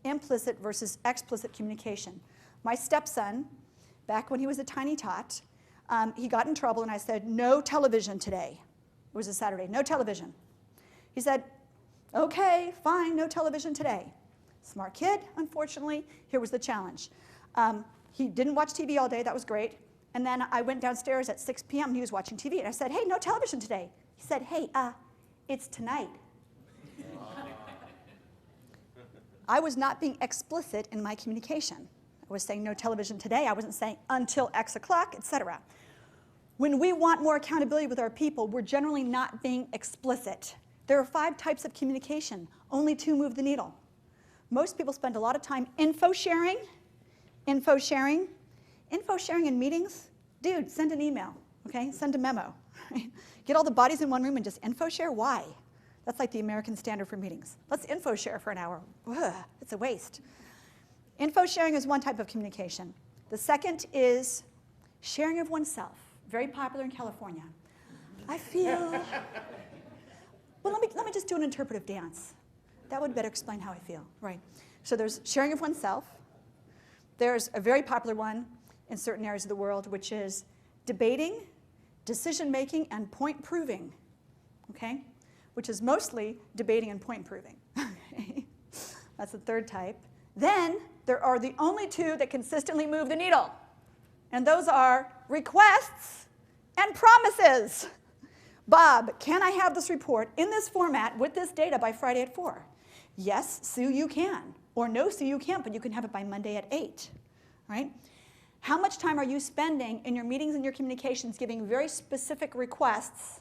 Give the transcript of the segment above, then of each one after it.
implicit versus explicit communication. My stepson, back when he was a tiny tot, he got in trouble and I said, no television today. It was a Saturday, no television. He said, okay, fine, no television today. Smart kid, unfortunately. Here was the challenge. He didn't watch TV all day, that was great. And then I went downstairs at 6 p.m. and he was watching TV. And I said, hey, no television today. He said, hey, it's tonight. I was not being explicit in my communication. I was saying no television today. I wasn't saying until X o'clock, etc. When we want more accountability with our people, we're generally not being explicit. There are 5 types of communication. Only 2 move the needle. Most people spend a lot of time info sharing in meetings. Dude, send an email, okay? Send a memo. Right? Get all the bodies in one room and just info share? Why? That's like the American standard for meetings. Let's info share for an hour. Ugh, it's a waste. Info sharing is one type of communication. The second is sharing of oneself. Very popular in California. I feel... Well, let me just do an interpretive dance. That would better explain how I feel. Right. So there's sharing of oneself. There's a very popular one in certain areas of the world, which is debating, decision-making, and point-proving. Okay? Which is mostly debating and point-proving. Okay? That's the third type. Then there are the only 2 that consistently move the needle. And those are requests and promises. Bob, can I have this report in this format with this data by Friday at 4? Yes, Sue, you can. Or no, Sue, you can't, but you can have it by Monday at 8. Right? How much time are you spending in your meetings and your communications giving very specific requests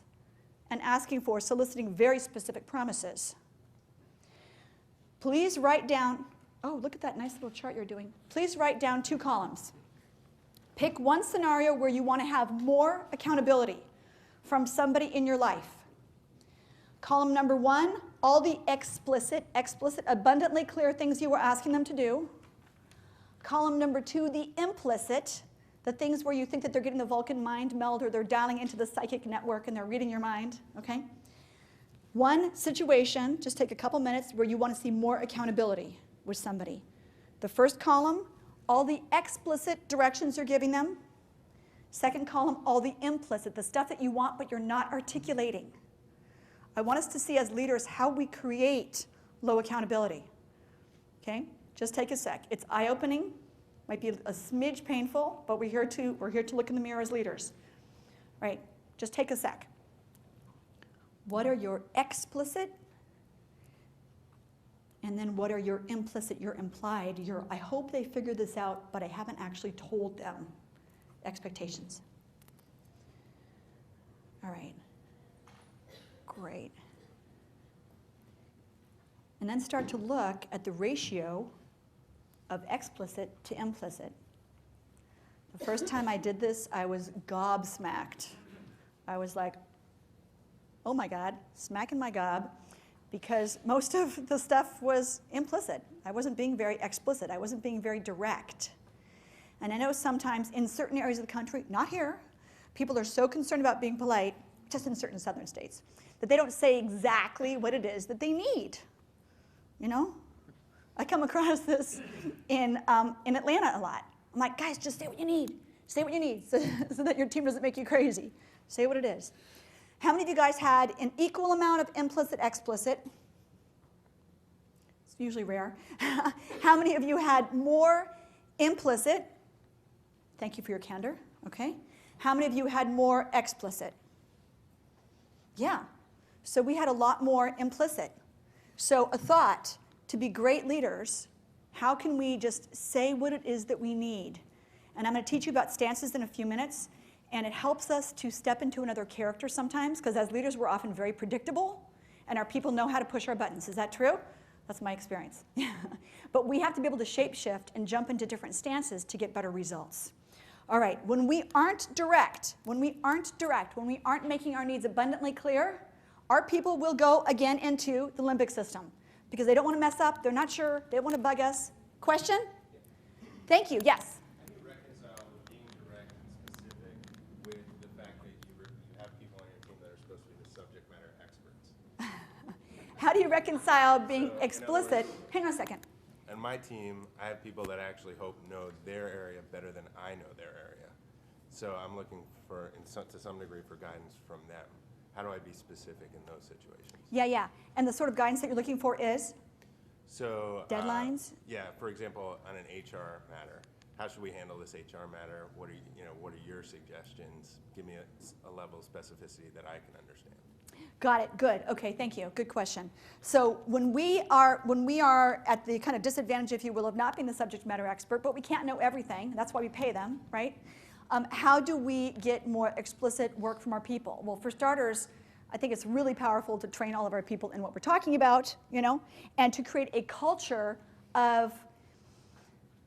and asking for, soliciting very specific promises? Please write down, oh, look at that nice little chart you're doing. Please write down 2 columns. Pick one scenario where you want to have more accountability from somebody in your life. Column number 1, all the explicit, abundantly clear things you were asking them to do. Column number 2, the implicit, the things where you think that they're getting the Vulcan mind meld or they're dialing into the psychic network and they're reading your mind, okay? One situation, just take a couple minutes, where you want to see more accountability with somebody. The first column, all the explicit directions you're giving them. Second column, all the implicit, the stuff that you want but you're not articulating. I want us to see as leaders how we create low accountability. Okay? Just take a sec. It's eye-opening, might be a smidge painful, but we're here to look in the mirror as leaders. Right? Just take a sec. What are your explicit? And then what are your implicit, your implied, your I hope they figure this out, but I haven't actually told them expectations. All right. Great. And then start to look at the ratio of explicit to implicit. The first time I did this, I was gobsmacked. I was like, oh my God, smacking my gob, because most of the stuff was implicit. I wasn't being very explicit. I wasn't being very direct. And I know sometimes in certain areas of the country, not here, people are so concerned about being polite, just in certain southern states, that they don't say exactly what it is that they need. You know? I come across this in Atlanta a lot. I'm like, guys, just say what you need. Say what you need so that your team doesn't make you crazy. Say what it is. How many of you guys had an equal amount of implicit, explicit? It's usually rare. How many of you had more implicit? Thank you for your candor, okay? How many of you had more explicit? Yeah. So we had a lot more implicit. So a thought, to be great leaders, how can we just say what it is that we need? And I'm going to teach you about stances in a few minutes, and it helps us to step into another character sometimes, because as leaders we're often very predictable, and our people know how to push our buttons. Is that true? That's my experience. But we have to be able to shape-shift and jump into different stances to get better results. All right, when we aren't direct, when we aren't making our needs abundantly clear, our people will go again into the limbic system because they don't want to mess up, they're not sure, they don't want to bug us. Question? Thank you, yes? How do you reconcile being direct and specific with the fact that you have people on your team that are supposed to be the subject matter experts? How do you reconcile being explicit? Hang on a second. And my team, I have people that I actually hope know their area better than I know their area. So I'm looking for, to some degree, for guidance from them. How do I be specific in those situations? Yeah. And the sort of guidance that you're looking for is? So Deadlines? Yeah, for example, on an HR matter, how should we handle this HR matter? What are your suggestions? Give me a level of specificity that I can understand. Got it. Good. Okay. Thank you. Good question. So when we are at the kind of disadvantage, if you will, of not being the subject matter expert, but we can't know everything. That's why we pay them, right? How do we get more explicit work from our people? Well, for starters, I think it's really powerful to train all of our people in what we're talking about, and to create a culture of.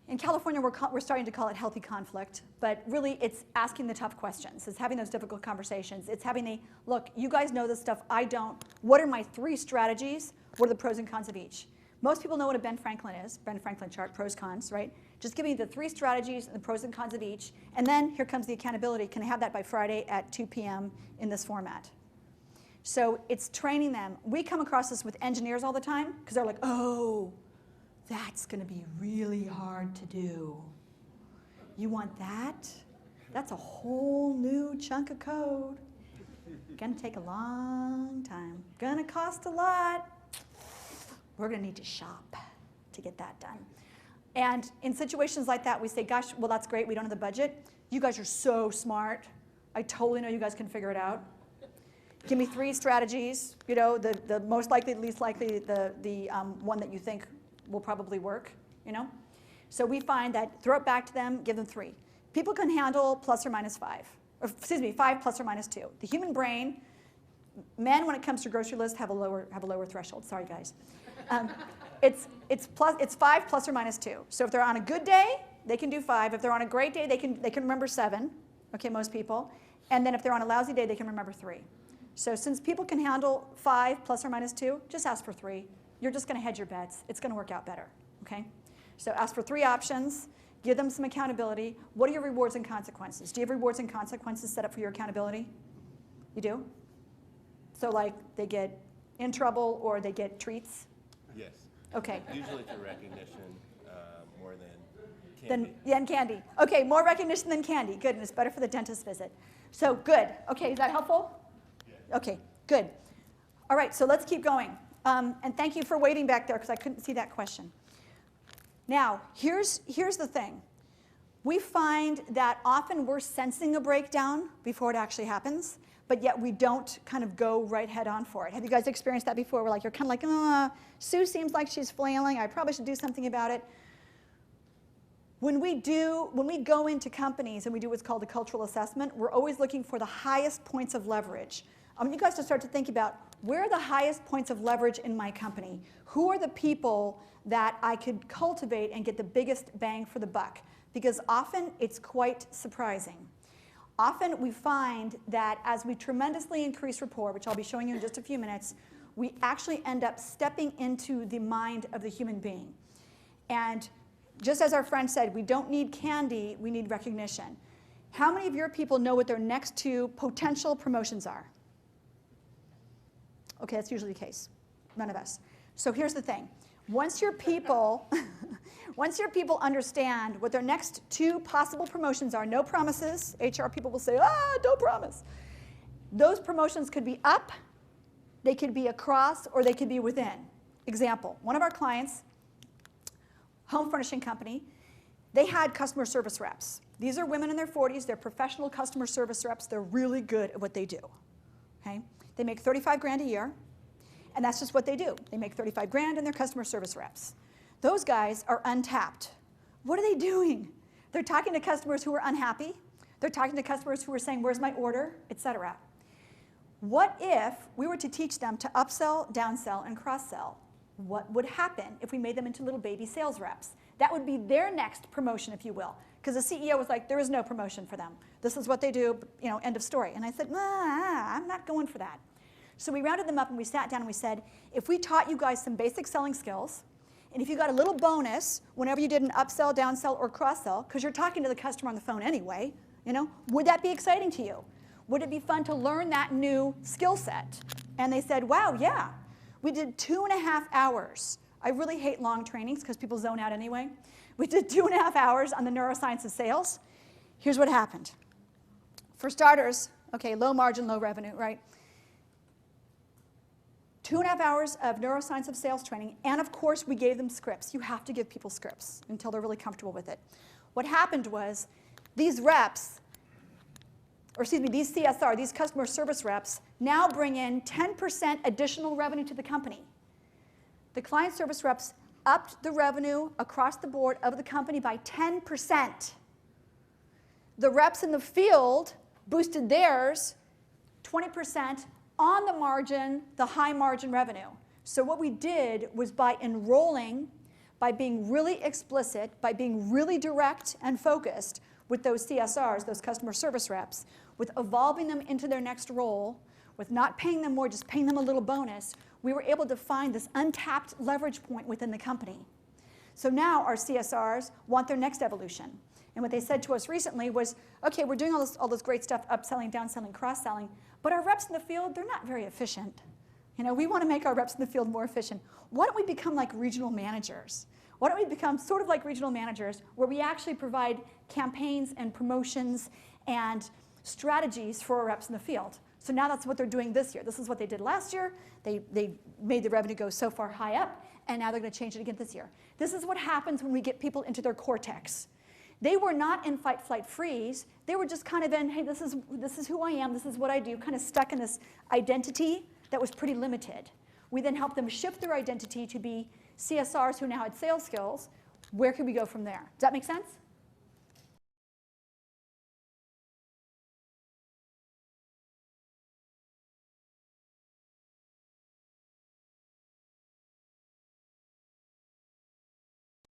In California, we're starting to call it healthy conflict, but really it's asking the tough questions. It's having those difficult conversations. It's having look, you guys know this stuff, I don't. What are my 3 strategies? What are the pros and cons of each? Most people know what a Ben Franklin is, Ben Franklin chart, pros, cons, right? Just give me the 3 strategies and the pros and cons of each, and then here comes the accountability. Can I have that by Friday at 2 p.m. in this format? So it's training them. We come across this with engineers all the time, because they're like, oh, that's going to be really hard to do. You want that? That's a whole new chunk of code. Going to take a long time. Going to cost a lot. We're going to need to shop to get that done. And in situations like that, we say, gosh, well, that's great. We don't have the budget. You guys are so smart. I totally know you guys can figure it out. Give me 3 strategies, the most likely, least likely, the one that you think will probably work, So we find that throw it back to them, give them 3. People can handle plus or minus 5. Or, 5 plus or minus 2. The human brain, men when it comes to grocery lists have a lower threshold. Sorry guys. It's 5 plus or minus 2. So if they're on a good day, they can do 5. If they're on a great day, they can remember 7. Okay, most people. And then if they're on a lousy day, they can remember 3. So since people can handle 5 plus or minus 2, just ask for 3. You're just going to hedge your bets. It's going to work out better, okay? So ask for 3 options. Give them some accountability. What are your rewards and consequences? Do you have rewards and consequences set up for your accountability? You do? So like they get in trouble or they get treats? Yes. Okay. Usually through recognition more than candy. Than candy. Okay, more recognition than candy. Good, and it's better for the dentist visit. So good. Okay, is that helpful? Yes. Okay, good. All right, so let's keep going. And thank you for waiting back there because I couldn't see that question. Now, here's the thing. We find that often we're sensing a breakdown before it actually happens, but yet we don't kind of go right head on for it. Have you guys experienced that before? Where you're kind of like, Sue seems like she's flailing. I probably should do something about it. When we go into companies and we do what's called a cultural assessment, we're always looking for the highest points of leverage. I want you guys to start to think about where are the highest points of leverage in my company? Who are the people that I could cultivate and get the biggest bang for the buck? Because often it's quite surprising. Often we find that as we tremendously increase rapport, which I'll be showing you in just a few minutes, we actually end up stepping into the mind of the human being. And just as our friend said, we don't need candy, we need recognition. How many of your people know what their next 2 potential promotions are? Okay, that's usually the case. None of us. So here's the thing. Once your people understand what their next 2 possible promotions are, no promises. HR people will say, don't promise. Those promotions could be up, they could be across, or they could be within. Example, one of our clients, home furnishing company, they had customer service reps. These are women in their 40s. They're professional customer service reps. They're really good at what they do. Okay? They make $35,000 a year, and that's just what they do. They make $35,000 and they're customer service reps. Those guys are untapped. What are they doing? They're talking to customers who are unhappy. They're talking to customers who are saying, where's my order, etc. What if we were to teach them to upsell, downsell, and cross-sell? What would happen if we made them into little baby sales reps? That would be their next promotion, if you will. Because the CEO was like, there is no promotion for them. This is what they do, end of story. And I said, I'm not going for that. So we rounded them up and we sat down and we said, if we taught you guys some basic selling skills, and if you got a little bonus whenever you did an upsell, downsell, or cross-sell, because you're talking to the customer on the phone anyway, would that be exciting to you? Would it be fun to learn that new skill set? And they said, wow, yeah. We did 2.5 hours I really hate long trainings because people zone out anyway. We did 2.5 hours on the neuroscience of sales. Here's what happened. For starters, okay, low margin, low revenue, right? 2.5 hours of neuroscience of sales training, and of course we gave them scripts. You have to give people scripts until they're really comfortable with it. What happened was these reps, or excuse me, these CSR, these customer service reps, now bring in 10% additional revenue to the company. The client service reps upped the revenue across the board of the company by 10%. The reps in the field boosted theirs 20% on the margin, the high margin revenue. So what we did was by enrolling, by being really explicit, by being really direct and focused with those CSRs, those customer service reps, with evolving them into their next role, with not paying them more, just paying them a little bonus, we were able to find this untapped leverage point within the company. So now our CSRs want their next evolution. And what they said to us recently was, okay, we're doing all this great stuff, upselling, downselling, cross-selling, but our reps in the field, they're not very efficient. You know, we want to make our reps in the field more efficient. Why don't we become like regional managers? Why don't we become sort of like regional managers where we actually provide campaigns and promotions and strategies for our reps in the field? So now that's what they're doing this year. This is what they did last year. They made the revenue go so far high up, and now they're going to change it again this year. This is what happens when we get people into their cortex. They were not in fight, flight, freeze. They were just kind of in, hey, this is who I am, this is what I do, kind of stuck in this identity that was pretty limited. We then helped them shift their identity to be CSRs who now had sales skills. Where could we go from there? Does that make sense?